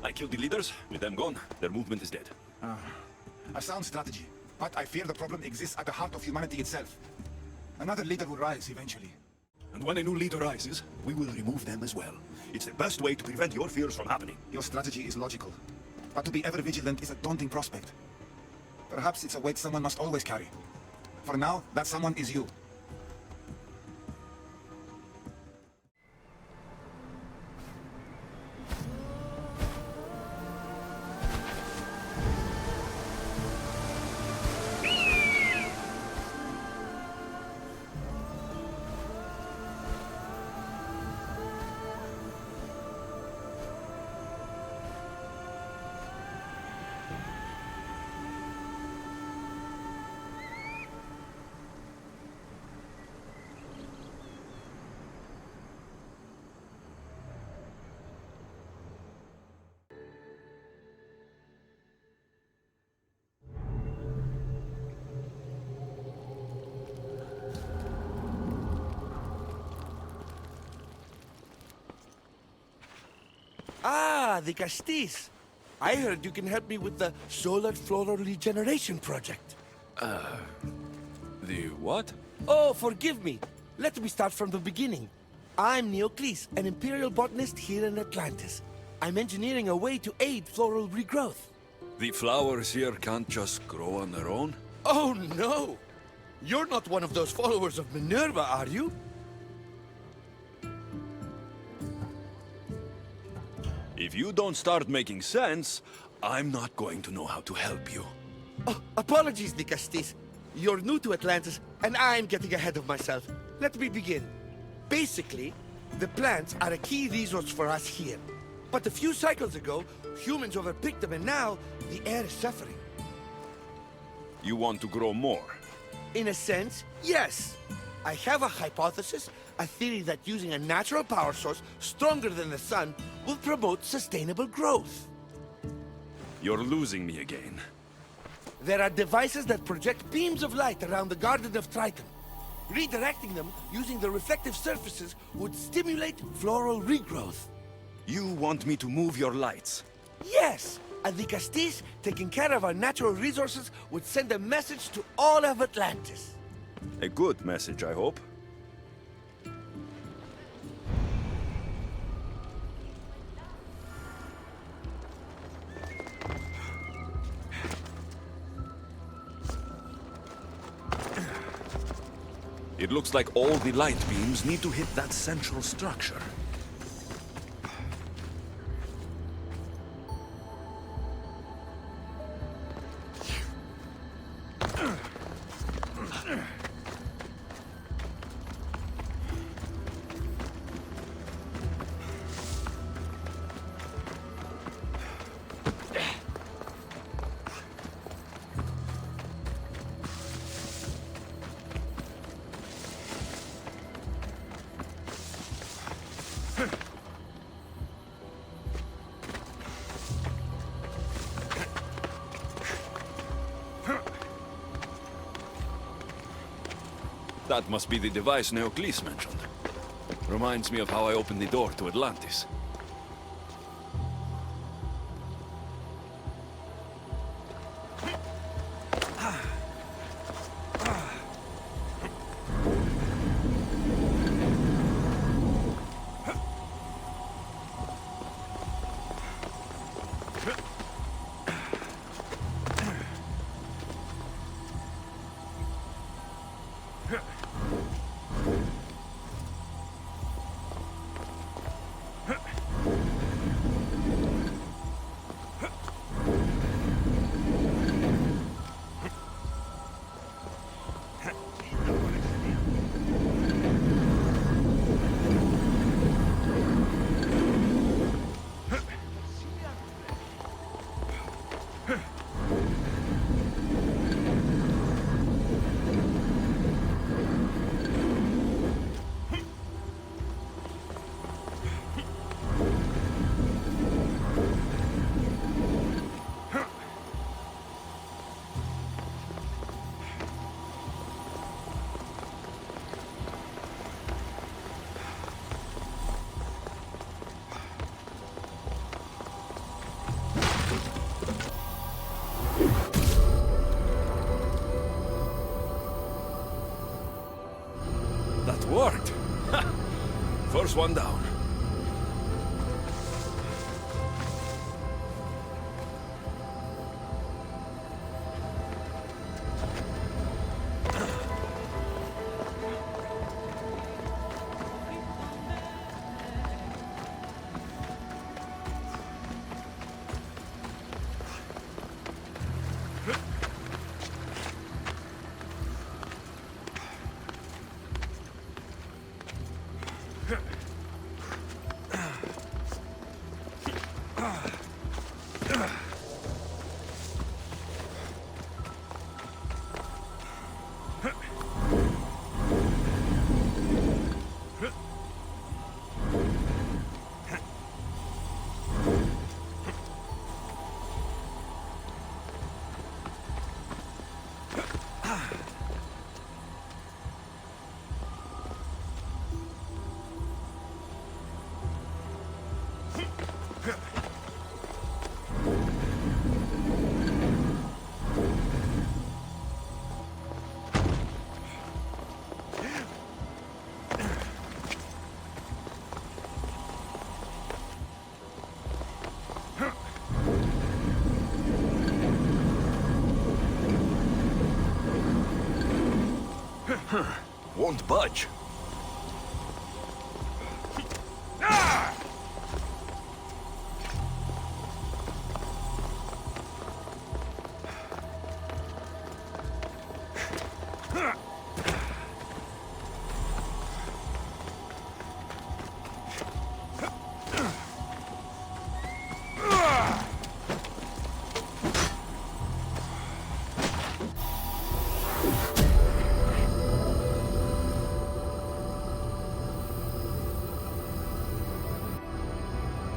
I killed the leaders. With them gone, their movement is dead. A sound strategy, but I fear the problem exists at the heart of humanity itself. Another leader will rise eventually. And when a new leader rises, we will remove them as well. It's the best way to prevent your fears from happening. Your strategy is logical, but to be ever vigilant is a daunting prospect. Perhaps it's a weight someone must always carry. For now, that someone is you. Ah, the Castis. I heard you can help me with the solar floral regeneration project. The what? Oh, forgive me. Let me start from the beginning. I'm Neocles, an imperial botanist here in Atlantis. I'm engineering a way to aid floral regrowth. The flowers here can't just grow on their own? Oh, no! You're not one of those followers of Minerva, are you? If you don't start making sense, I'm not going to know how to help you. Oh, apologies, the Castis. You're new to Atlantis, and I'm getting ahead of myself. Let me begin. Basically, the plants are a key resource for us here. But a few cycles ago, humans overpicked them, and now the air is suffering. You want to grow more? In a sense, yes. I have a hypothesis, a theory that using a natural power source stronger than the sun will promote sustainable growth. You're losing me again. There are devices that project beams of light around the Garden of Triton. Redirecting them using the reflective surfaces would stimulate floral regrowth. You want me to move your lights? Yes! And the Castis, taking care of our natural resources, would send a message to all of Atlantis. A good message, I hope. It looks like all the light beams need to hit that central structure. That must be the device Neocles mentioned. Reminds me of how I opened the door to Atlantis. There's one down. Won't budge.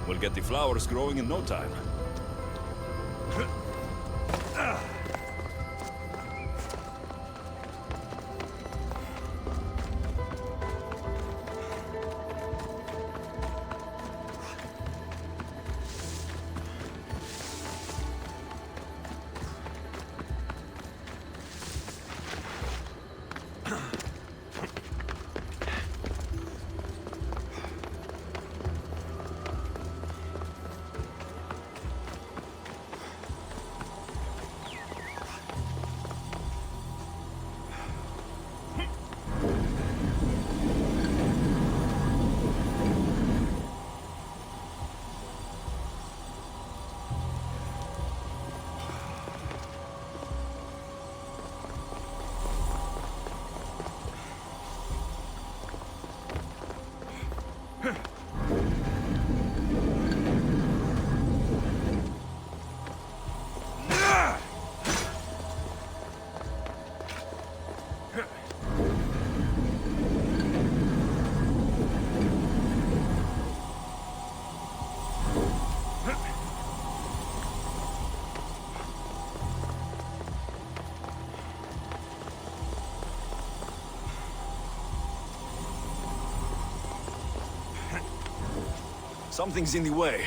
We'll get the flowers growing in no time. Something's in the way.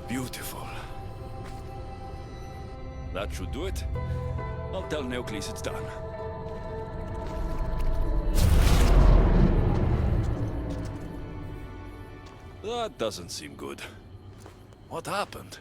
Beautiful. That should do it. I'll tell Neocles it's done. That doesn't seem good. What happened?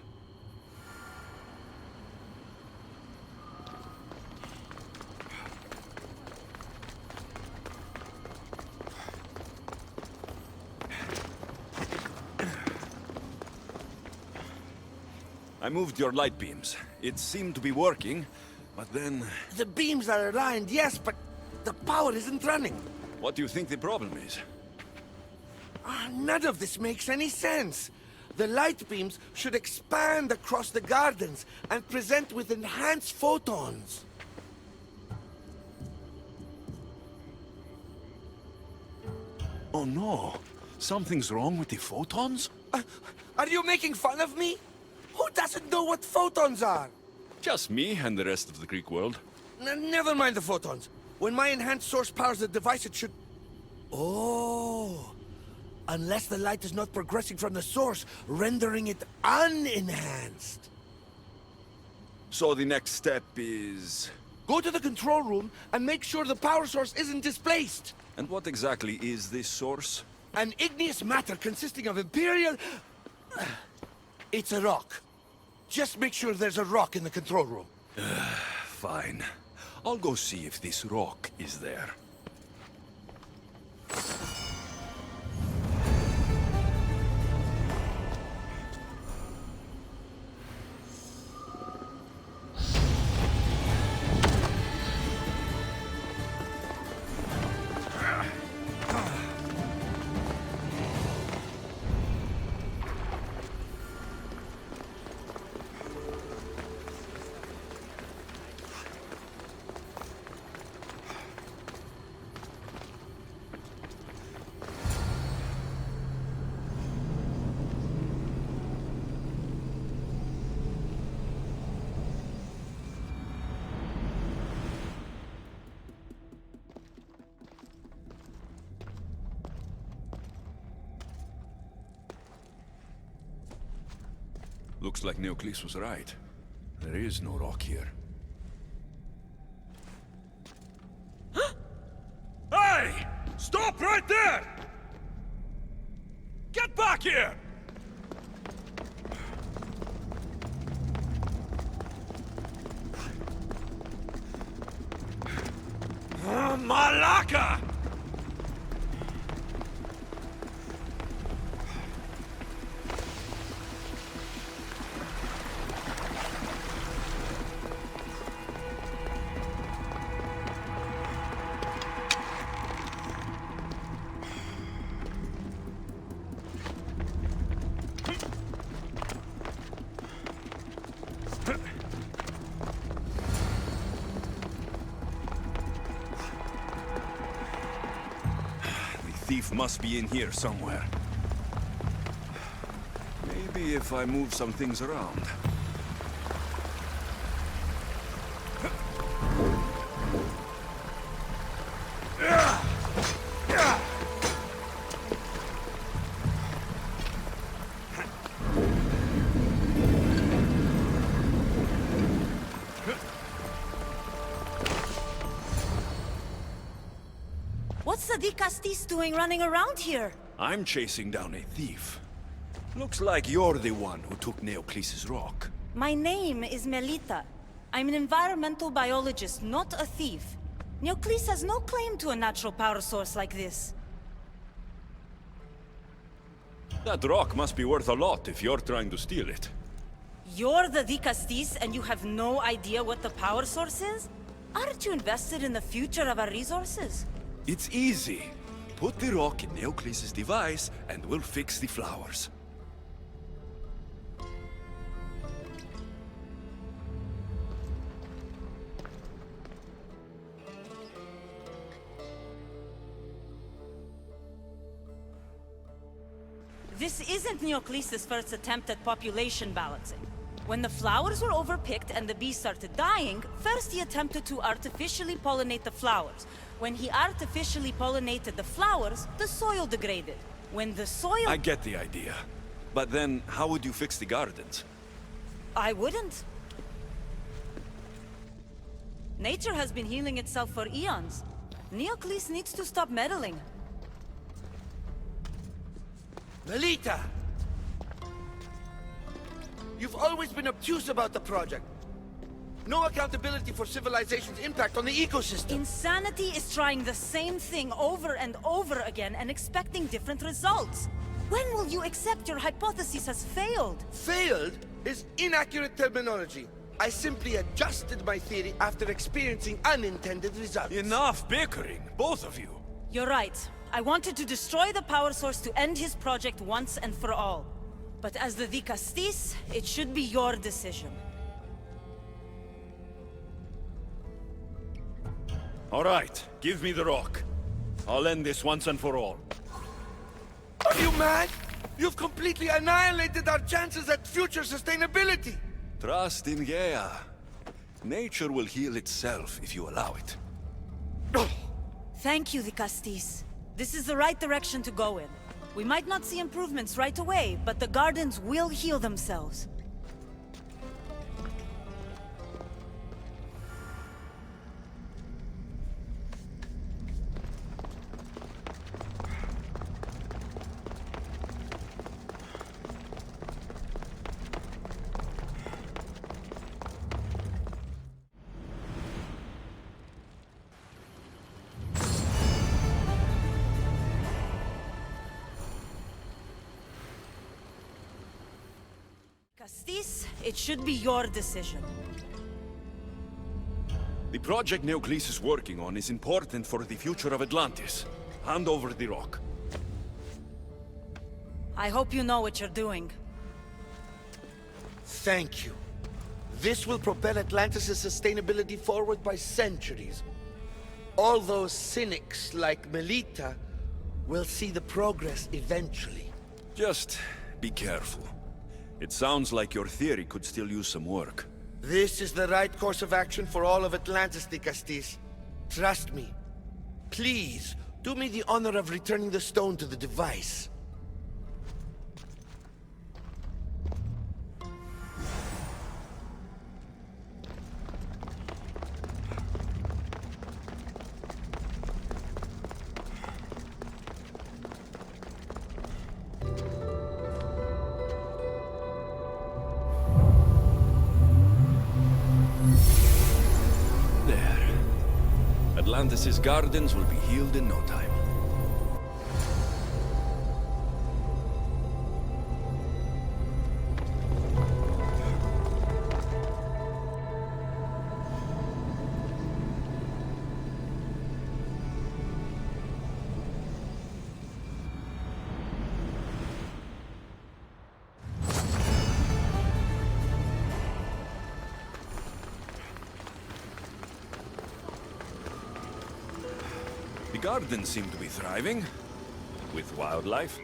I moved your light beams. It seemed to be working, but then... The beams are aligned, yes, but the power isn't running. What do you think the problem is? None of this makes any sense. The light beams should expand across the gardens and present with enhanced photons. Oh no! Something's wrong with the photons? Are you making fun of me? Who doesn't know what photons are? Just me and the rest of the Greek world. Never mind the photons. When my enhanced source powers the device, it should... Oh... Unless the light is not progressing from the source, rendering it unenhanced. So the next step is... Go to the control room and make sure the power source isn't displaced. And what exactly is this source? An igneous matter consisting of Imperial... It's a rock. Just make sure there's a rock in the control room. Fine. I'll go see if this rock is there. Looks like Neoclis was right. There is no rock here. Hey! Stop right there! Get back here! Malaka! Thief must be in here somewhere. Maybe if I move some things around. What's the Dicastis doing running around here? I'm chasing down a thief. Looks like you're the one who took Neoclis' rock. My name is Melita. I'm an environmental biologist, not a thief. Neoclis has no claim to a natural power source like this. That rock must be worth a lot if you're trying to steal it. You're the Dicastis and you have no idea what the power source is? Aren't you invested in the future of our resources? It's easy. Put the rock in Neoclis' device and we'll fix the flowers. This isn't Neoclis' first attempt at population balancing. When the flowers were overpicked and the bees started dying, first he attempted to artificially pollinate the flowers. When he artificially pollinated the flowers, the soil degraded. When the soil... I get the idea. But then, how would you fix the gardens? I wouldn't. Nature has been healing itself for eons. Neoclis needs to stop meddling. Melita! You've always been obtuse about the project. No accountability for civilization's impact on the ecosystem. Insanity is trying the same thing over and over again and expecting different results. When will you accept your hypothesis has failed? Failed? is inaccurate terminology. I simply adjusted my theory after experiencing unintended results. Enough bickering, both of you. You're right. I wanted to destroy the power source to end his project once and for all. But as the Vicastis, it should be your decision. All right, give me the rock. I'll end this once and for all. Are you mad? You've completely annihilated our chances at future sustainability! Trust in Gaia. Nature will heal itself if you allow it. Thank you, Vicastis. This is the right direction to go in. We might not see improvements right away, but the gardens will heal themselves. Castis, it should be your decision. The project Neoclis is working on is important for the future of Atlantis. Hand over the rock. I hope you know what you're doing. Thank you. This will propel Atlantis' sustainability forward by centuries. All those cynics like Melita will see the progress eventually. Just be careful. It sounds like your theory could still use some work. This is the right course of action for all of Atlantis, Nicastis. Trust me. Please, do me the honor of returning the stone to the device. Atlantis' gardens will be healed in no time. The gardens seem to be thriving, with wildlife.